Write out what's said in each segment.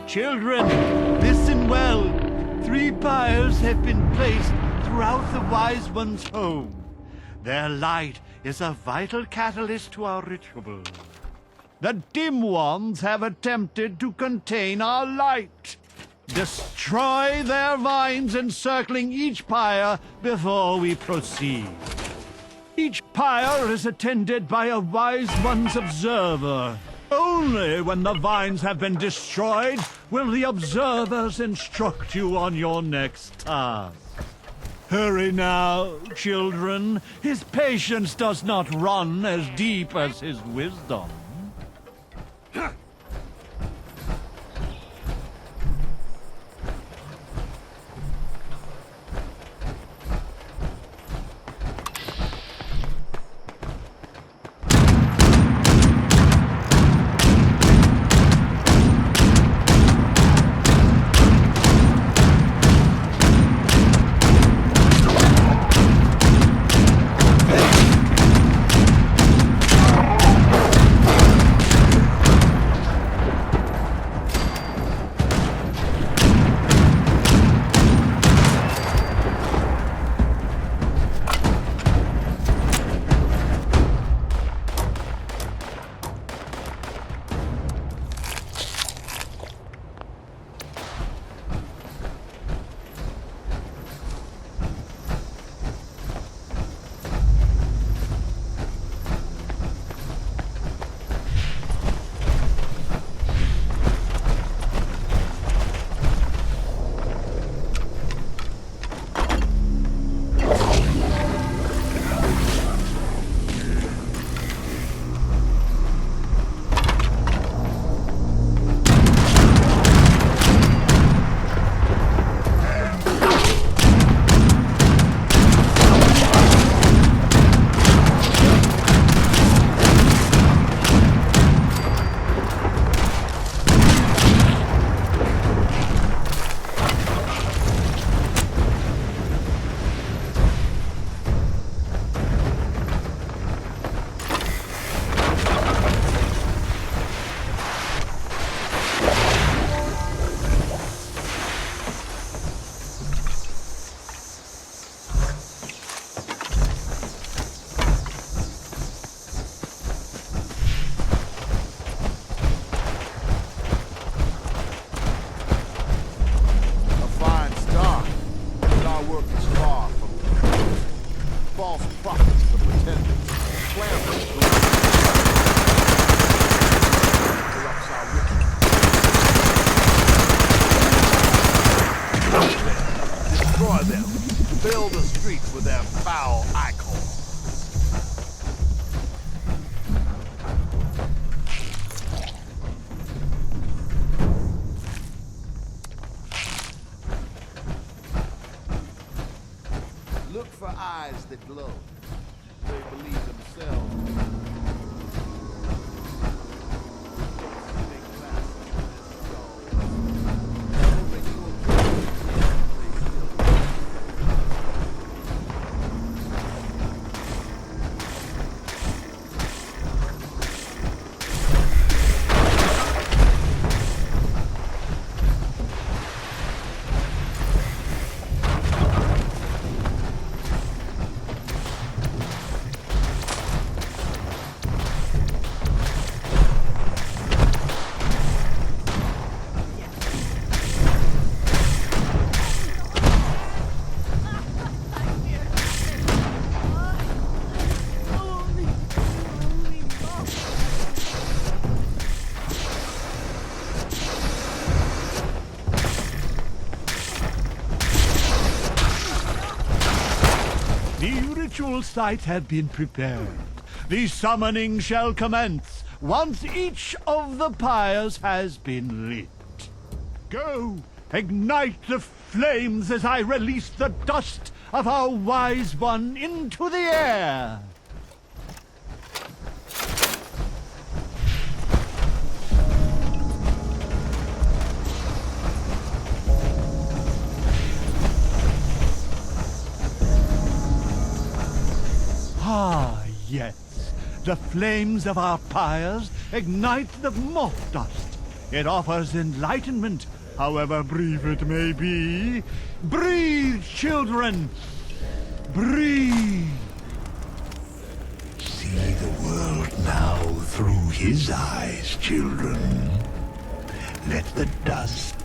Children, listen well. 3 pyres have been placed throughout the Wise One's home. Their light is a vital catalyst to our ritual. The dim ones have attempted to contain our light. Destroy their vines encircling each pyre before we proceed. Each pyre is attended by a Wise One's observer. Only when the vines have been destroyed will the observers instruct you on your next task. Hurry now, children. His patience does not run as deep as his wisdom. Fill the streets with their foul icons. Look for eyes that glow. They believe themselves. The ritual sites have been prepared. The summoning shall commence once each of the pyres has been lit. Go, ignite the flames as I release the dust of our Wise One into the air. Ah, yes. The flames of our pyres ignite the moth dust. It offers enlightenment, however brief it may be. Breathe, children! Breathe! See the world now through his eyes, children. Let the dust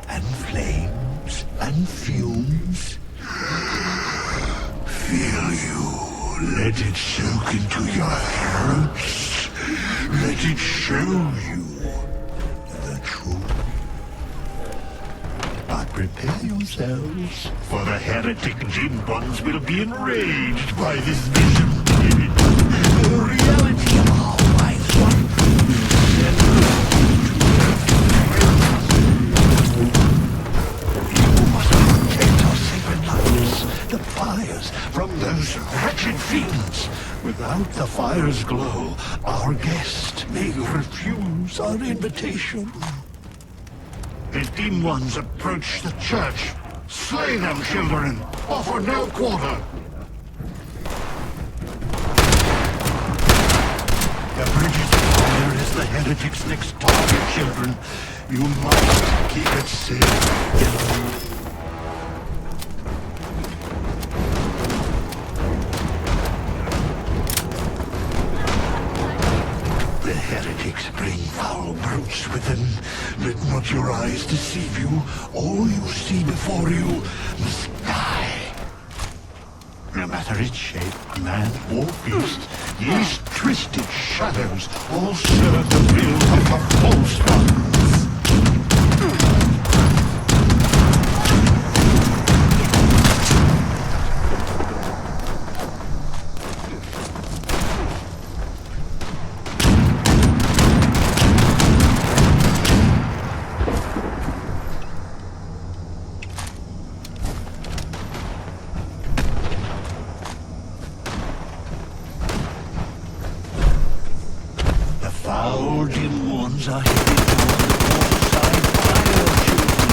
and flames and fumes fill you. Let it soak into your throats. Let it show you the truth. But prepare yourselves, for the heretic dim ones will be enraged by this vision. The reality of our wise one will set you must protect our sacred lives, the fires from those wretched fiends. Without the fire's glow, our guest may refuse our invitation. The dim ones approach the church. Slay them, children. Offer no quarter. The Bridges of Fire is the heretic's next target, children. You must keep it safe. The heretics bring foul brutes with them. Let not your eyes deceive you. All you see before you, the sky. No matter its shape, man or beast, these twisted shadows all serve the will of the false ones. Foul dim ones are headed toward the north side fire, children.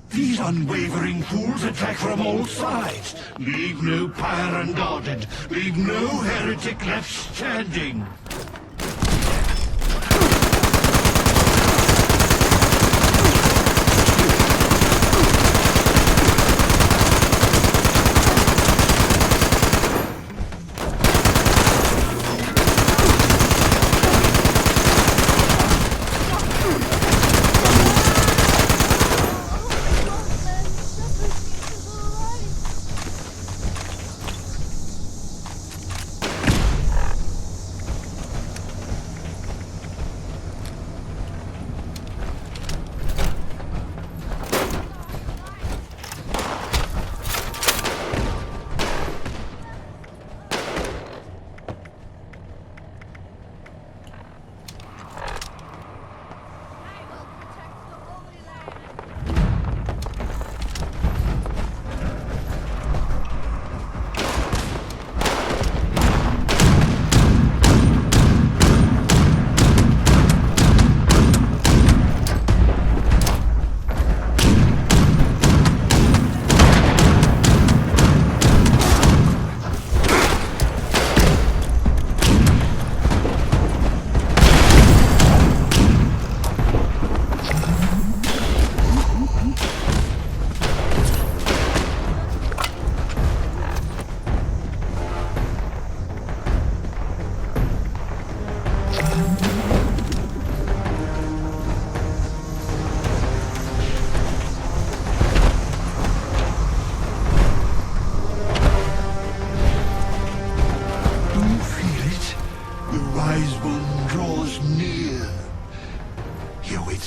These unwavering fools attack from all sides. Leave no pyre unguarded. Leave no heretic left standing.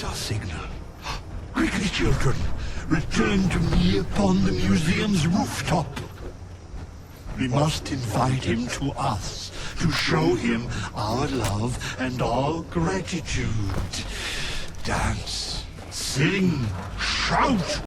Our signal. Quickly, children, return to me upon the museum's rooftop. We must invite him to us to show him our love and our gratitude. Dance, sing, shout.